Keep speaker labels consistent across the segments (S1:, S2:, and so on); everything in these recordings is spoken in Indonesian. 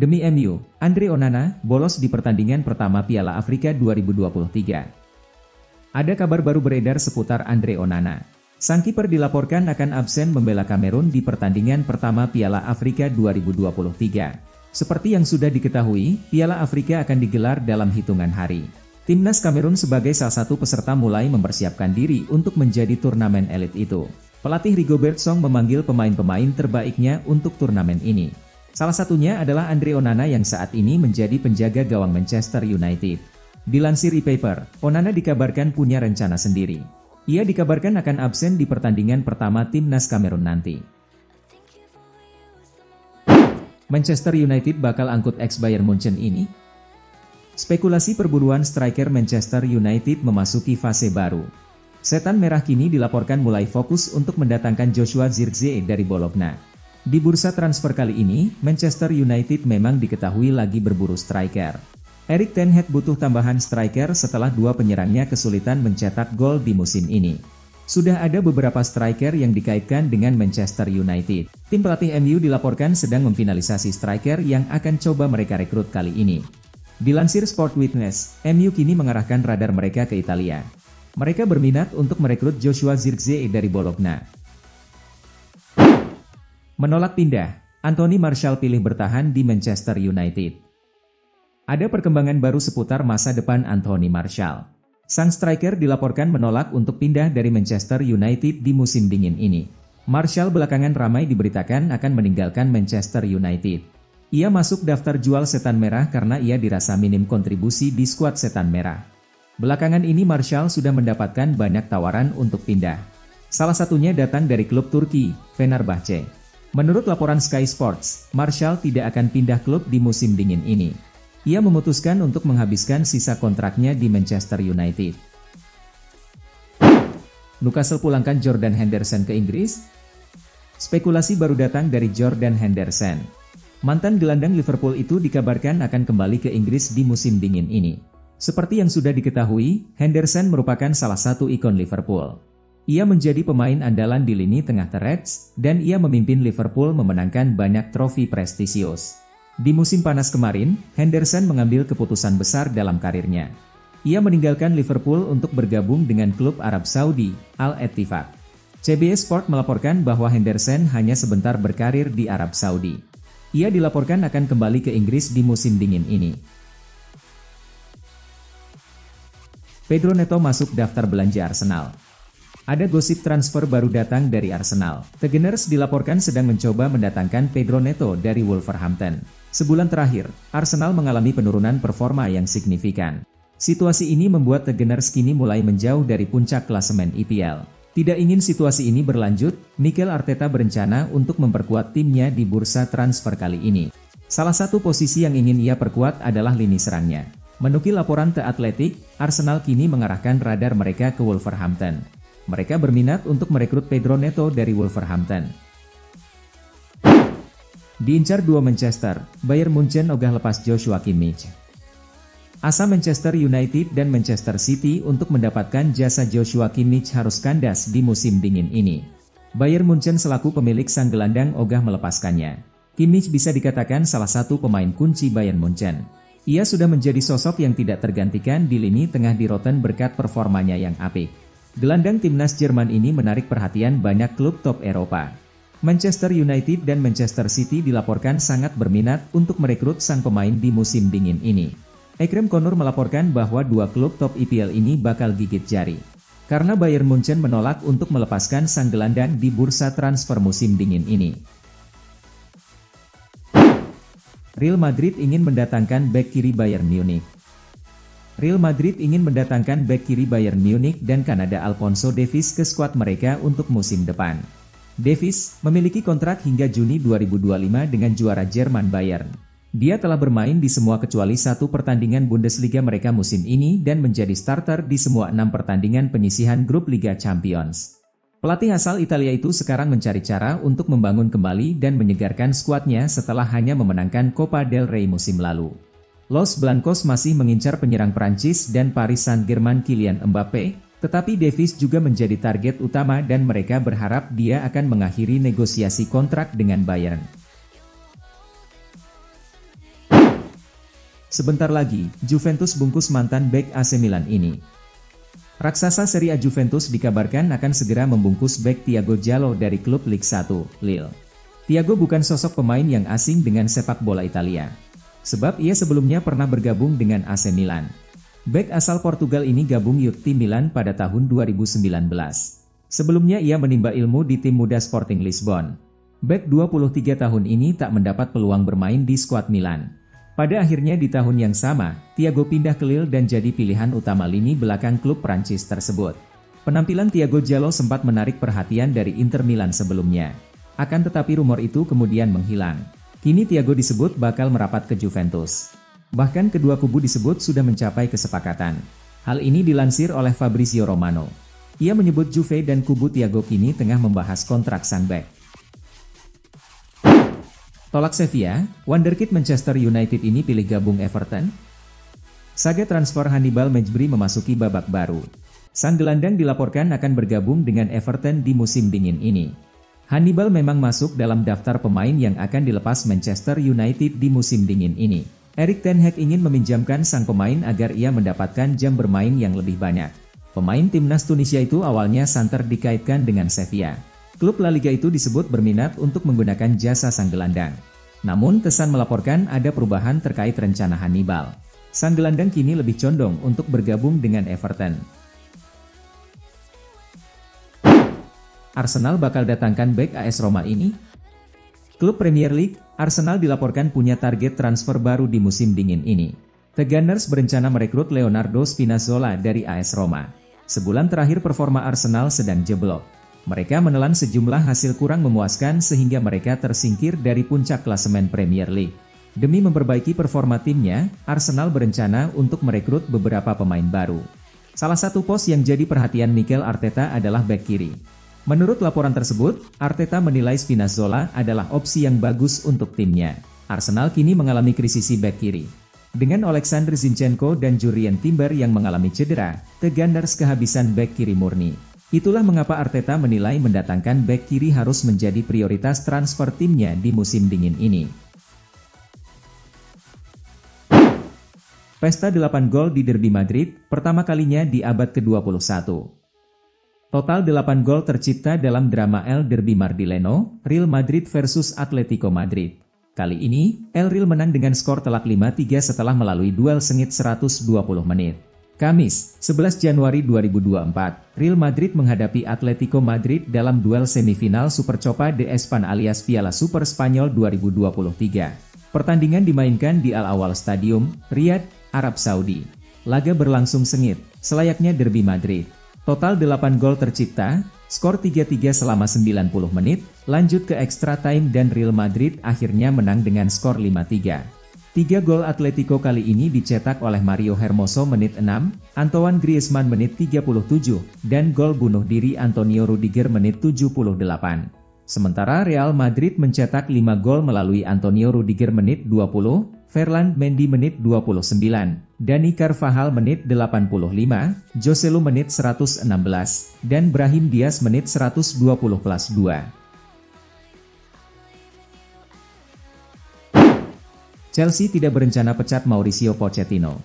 S1: Demi MU, Andre Onana bolos di pertandingan pertama Piala Afrika 2023. Ada kabar baru beredar seputar Andre Onana. Sang kiper dilaporkan akan absen membela Kamerun di pertandingan pertama Piala Afrika 2023. Seperti yang sudah diketahui, Piala Afrika akan digelar dalam hitungan hari. Timnas Kamerun sebagai salah satu peserta mulai mempersiapkan diri untuk menjadi turnamen elit itu. Pelatih Rigobert Song memanggil pemain-pemain terbaiknya untuk turnamen ini. Salah satunya adalah Andre Onana yang saat ini menjadi penjaga gawang Manchester United. Dilansir e-Paper, Onana dikabarkan punya rencana sendiri. Ia dikabarkan akan absen di pertandingan pertama Timnas Kamerun nanti. Manchester United bakal angkut ex-Bayern Munchen ini? Spekulasi perburuan striker Manchester United memasuki fase baru. Setan Merah kini dilaporkan mulai fokus untuk mendatangkan Joshua Zirkzee dari Bologna. Di bursa transfer kali ini, Manchester United memang diketahui lagi berburu striker. Erik ten Hag butuh tambahan striker setelah dua penyerangnya kesulitan mencetak gol di musim ini. Sudah ada beberapa striker yang dikaitkan dengan Manchester United. Tim pelatih MU dilaporkan sedang memfinalisasi striker yang akan coba mereka rekrut kali ini. Dilansir Sport Witness, MU kini mengarahkan radar mereka ke Italia. Mereka berminat untuk merekrut Joshua Zirkzee dari Bologna. Menolak pindah, Anthony Martial pilih bertahan di Manchester United. Ada perkembangan baru seputar masa depan Anthony Martial. Sang striker dilaporkan menolak untuk pindah dari Manchester United di musim dingin ini. Martial belakangan ramai diberitakan akan meninggalkan Manchester United. Ia masuk daftar jual Setan Merah karena ia dirasa minim kontribusi di skuad Setan Merah. Belakangan ini Martial sudah mendapatkan banyak tawaran untuk pindah. Salah satunya datang dari klub Turki, Fenerbahce. Menurut laporan Sky Sports, Martial tidak akan pindah klub di musim dingin ini. Ia memutuskan untuk menghabiskan sisa kontraknya di Manchester United. Newcastle pulangkan Jordan Henderson ke Inggris? Spekulasi baru datang dari Jordan Henderson. Mantan gelandang Liverpool itu dikabarkan akan kembali ke Inggris di musim dingin ini. Seperti yang sudah diketahui, Henderson merupakan salah satu ikon Liverpool. Ia menjadi pemain andalan di lini tengah The Reds, dan ia memimpin Liverpool memenangkan banyak trofi prestisius. Di musim panas kemarin, Henderson mengambil keputusan besar dalam karirnya. Ia meninggalkan Liverpool untuk bergabung dengan klub Arab Saudi, Al-Ettifaq. CBS Sport melaporkan bahwa Henderson hanya sebentar berkarir di Arab Saudi. Ia dilaporkan akan kembali ke Inggris di musim dingin ini. Pedro Neto masuk daftar belanja Arsenal. Ada gosip transfer baru datang dari Arsenal. The Gunners dilaporkan sedang mencoba mendatangkan Pedro Neto dari Wolverhampton. Sebulan terakhir, Arsenal mengalami penurunan performa yang signifikan. Situasi ini membuat The Gunners kini mulai menjauh dari puncak klasemen EPL. Tidak ingin situasi ini berlanjut, Mikel Arteta berencana untuk memperkuat timnya di bursa transfer kali ini. Salah satu posisi yang ingin ia perkuat adalah lini serangnya. Menukil laporan The Athletic, Arsenal kini mengarahkan radar mereka ke Wolverhampton. Mereka berminat untuk merekrut Pedro Neto dari Wolverhampton. Diincar dua Manchester, Bayern Munchen ogah lepas Joshua Kimmich. Asa Manchester United dan Manchester City untuk mendapatkan jasa Joshua Kimmich harus kandas di musim dingin ini. Bayern Munchen selaku pemilik sang gelandang ogah melepaskannya. Kimmich bisa dikatakan salah satu pemain kunci Bayern Munchen. Ia sudah menjadi sosok yang tidak tergantikan di lini tengah di Rotten berkat performanya yang apik. Gelandang timnas Jerman ini menarik perhatian banyak klub top Eropa. Manchester United dan Manchester City dilaporkan sangat berminat untuk merekrut sang pemain di musim dingin ini. Ekrem Konur melaporkan bahwa dua klub top EPL ini bakal gigit jari. Karena Bayern Munchen menolak untuk melepaskan sang gelandang di bursa transfer musim dingin ini. Real Madrid ingin mendatangkan bek kiri Bayern Munich. Real Madrid ingin mendatangkan bek kiri Bayern Munich dan Kanada Alphonso Davies ke skuad mereka untuk musim depan. Davies memiliki kontrak hingga Juni 2025 dengan juara Jerman Bayern. Dia telah bermain di semua kecuali satu pertandingan Bundesliga mereka musim ini dan menjadi starter di semua 6 pertandingan penyisihan grup Liga Champions. Pelatih asal Italia itu sekarang mencari cara untuk membangun kembali dan menyegarkan skuadnya setelah hanya memenangkan Copa del Rey musim lalu. Los Blancos masih mengincar penyerang Prancis dan Paris Saint-Germain Kylian Mbappe, tetapi Davies juga menjadi target utama dan mereka berharap dia akan mengakhiri negosiasi kontrak dengan Bayern. Sebentar lagi, Juventus bungkus mantan bek AC Milan ini. Raksasa Serie A Juventus dikabarkan akan segera membungkus bek Thiago Giallo dari klub Ligue 1, Lille. Thiago bukan sosok pemain yang asing dengan sepak bola Italia. Sebab ia sebelumnya pernah bergabung dengan AC Milan. Bek asal Portugal ini gabung youth tim Milan pada tahun 2019. Sebelumnya ia menimba ilmu di tim muda Sporting Lisbon. Bek 23 tahun ini tak mendapat peluang bermain di skuad Milan. Pada akhirnya di tahun yang sama, Thiago pindah ke Lille dan jadi pilihan utama lini belakang klub Prancis tersebut. Penampilan Thiago Giallo sempat menarik perhatian dari Inter Milan sebelumnya. Akan tetapi rumor itu kemudian menghilang. Kini Thiago disebut bakal merapat ke Juventus. Bahkan kedua kubu disebut sudah mencapai kesepakatan. Hal ini dilansir oleh Fabrizio Romano. Ia menyebut Juve dan kubu Thiago kini tengah membahas kontrak sang bek. Tolak Sevilla, wonderkid Manchester United ini pilih gabung Everton? Saga transfer Hannibal Mejbri memasuki babak baru. Sang gelandang dilaporkan akan bergabung dengan Everton di musim dingin ini. Hannibal memang masuk dalam daftar pemain yang akan dilepas Manchester United di musim dingin ini. Erik ten Hag ingin meminjamkan sang pemain agar ia mendapatkan jam bermain yang lebih banyak. Pemain timnas Tunisia itu awalnya santer dikaitkan dengan Sevilla. Klub La Liga itu disebut berminat untuk menggunakan jasa sang gelandang. Namun Tesan melaporkan ada perubahan terkait rencana Hannibal. Sang gelandang kini lebih condong untuk bergabung dengan Everton. Arsenal bakal datangkan bek AS Roma ini? Klub Premier League, Arsenal dilaporkan punya target transfer baru di musim dingin ini. The Gunners berencana merekrut Leonardo Spinazzola dari AS Roma. Sebulan terakhir performa Arsenal sedang jeblok. Mereka menelan sejumlah hasil kurang memuaskan sehingga mereka tersingkir dari puncak klasemen Premier League. Demi memperbaiki performa timnya, Arsenal berencana untuk merekrut beberapa pemain baru. Salah satu pos yang jadi perhatian Mikel Arteta adalah bek kiri. Menurut laporan tersebut, Arteta menilai Spinazzola adalah opsi yang bagus untuk timnya. Arsenal kini mengalami krisis bek kiri. Dengan Alexander Zinchenko dan Jurrien Timber yang mengalami cedera, The Gunners kehabisan bek kiri murni. Itulah mengapa Arteta menilai mendatangkan bek kiri harus menjadi prioritas transfer timnya di musim dingin ini. Pesta 8 gol di Derby Madrid, pertama kalinya di abad ke-21. Total 8 gol tercipta dalam drama El Derby Madrileno, Real Madrid versus Atletico Madrid. Kali ini, El Real menang dengan skor telak 5-3 setelah melalui duel sengit 120 menit. Kamis, 11 Januari 2024, Real Madrid menghadapi Atletico Madrid dalam duel semifinal Supercopa de Espan alias Piala Super Spanyol 2023. Pertandingan dimainkan di Al Awal Stadium, Riyadh, Arab Saudi. Laga berlangsung sengit, selayaknya Derby Madrid. Total 8 gol tercipta, skor 3-3 selama 90 menit, lanjut ke extra time dan Real Madrid akhirnya menang dengan skor 5-3. 3 gol Atletico kali ini dicetak oleh Mario Hermoso menit 6, Antoine Griezmann menit 37, dan gol bunuh diri Antonio Rudiger menit 78. Sementara Real Madrid mencetak 5 gol melalui Antonio Rudiger menit 20, Ferland Mendy menit 29, Dani Carvajal menit 85, Joselu menit 116, dan Brahim Diaz menit 120+2. Chelsea tidak berencana pecat Mauricio Pochettino.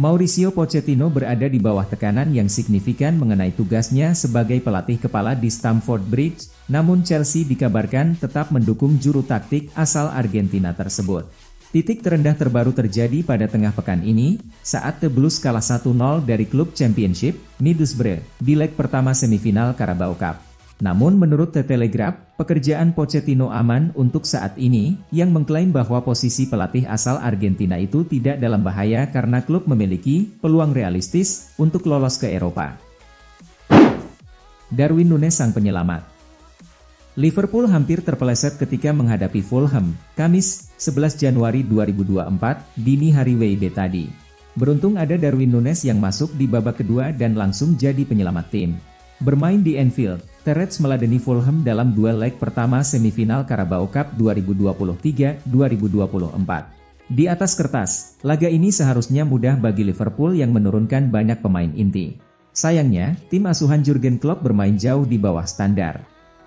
S1: Mauricio Pochettino berada di bawah tekanan yang signifikan mengenai tugasnya sebagai pelatih kepala di Stamford Bridge, namun Chelsea dikabarkan tetap mendukung juru taktik asal Argentina tersebut. Titik terendah terbaru terjadi pada tengah pekan ini, saat The Blues kalah 1-0 dari klub Championship, Middlesbrough, di leg pertama semifinal Carabao Cup. Namun menurut The Telegraph, pekerjaan Pochettino aman untuk saat ini, yang mengklaim bahwa posisi pelatih asal Argentina itu tidak dalam bahaya karena klub memiliki peluang realistis untuk lolos ke Eropa. Darwin Núñez sang penyelamat. Liverpool hampir terpeleset ketika menghadapi Fulham, Kamis, 11 Januari 2024, dini hari WIB tadi. Beruntung ada Darwin Núñez yang masuk di babak kedua dan langsung jadi penyelamat tim. Bermain di Anfield, The meladeni Fulham dalam duel leg pertama semifinal Carabao Cup 2023-2024. Di atas kertas, laga ini seharusnya mudah bagi Liverpool yang menurunkan banyak pemain inti. Sayangnya, tim asuhan Jurgen Klopp bermain jauh di bawah standar.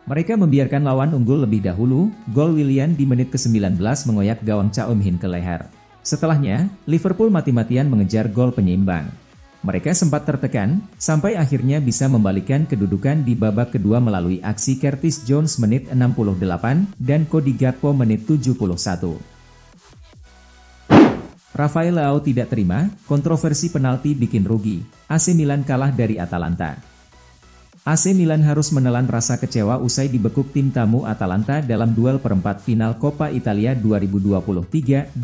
S1: Mereka membiarkan lawan unggul lebih dahulu, gol Willian di menit ke-19 mengoyak gawang Cha Eun-min ke leher. Setelahnya, Liverpool mati-matian mengejar gol penyeimbang. Mereka sempat tertekan, sampai akhirnya bisa membalikkan kedudukan di babak kedua melalui aksi Curtis Jones menit 68 dan Cody Gakpo menit 71. Rafael Leao tidak terima, kontroversi penalti bikin rugi, AC Milan kalah dari Atalanta. AC Milan harus menelan rasa kecewa usai dibekuk tim tamu Atalanta dalam duel perempat final Coppa Italia 2023-2024.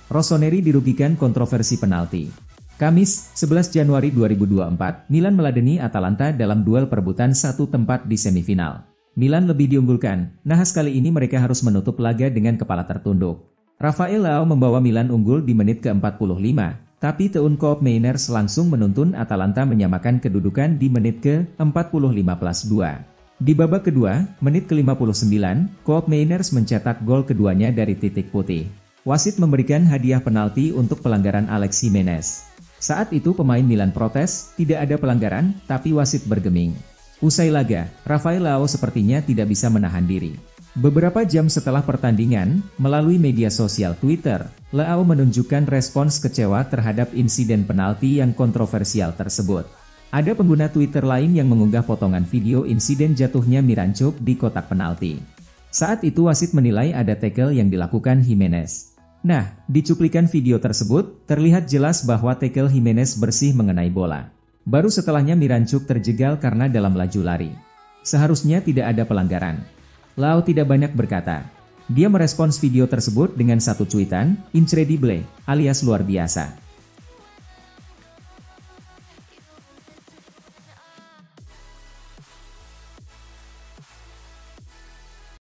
S1: Rossoneri dirugikan kontroversi penalti. Kamis, 11 Januari 2024, Milan meladeni Atalanta dalam duel perebutan satu tempat di semifinal. Milan lebih diunggulkan, nahas kali ini mereka harus menutup laga dengan kepala tertunduk. Rafael Leao membawa Milan unggul di menit ke-45, tapi Teun Koop Meiners langsung menuntun Atalanta menyamakan kedudukan di menit ke-45+2. Di babak kedua, menit ke-59, Koop Meiners mencetak gol keduanya dari titik putih. Wasit memberikan hadiah penalti untuk pelanggaran Alex Jimenez. Saat itu pemain Milan protes, tidak ada pelanggaran, tapi wasit bergeming. Usai laga, Rafael Leao sepertinya tidak bisa menahan diri. Beberapa jam setelah pertandingan, melalui media sosial Twitter, Leao menunjukkan respons kecewa terhadap insiden penalti yang kontroversial tersebut. Ada pengguna Twitter lain yang mengunggah potongan video insiden jatuhnya Miranchuk di kotak penalti. Saat itu wasit menilai ada tackle yang dilakukan Jimenez. Nah, di cuplikan video tersebut, terlihat jelas bahwa tackle Jimenez bersih mengenai bola. Baru setelahnya Miranchuk terjegal karena dalam laju lari. Seharusnya tidak ada pelanggaran. Leao tidak banyak berkata. Dia merespons video tersebut dengan satu cuitan, "Incredible," alias luar biasa.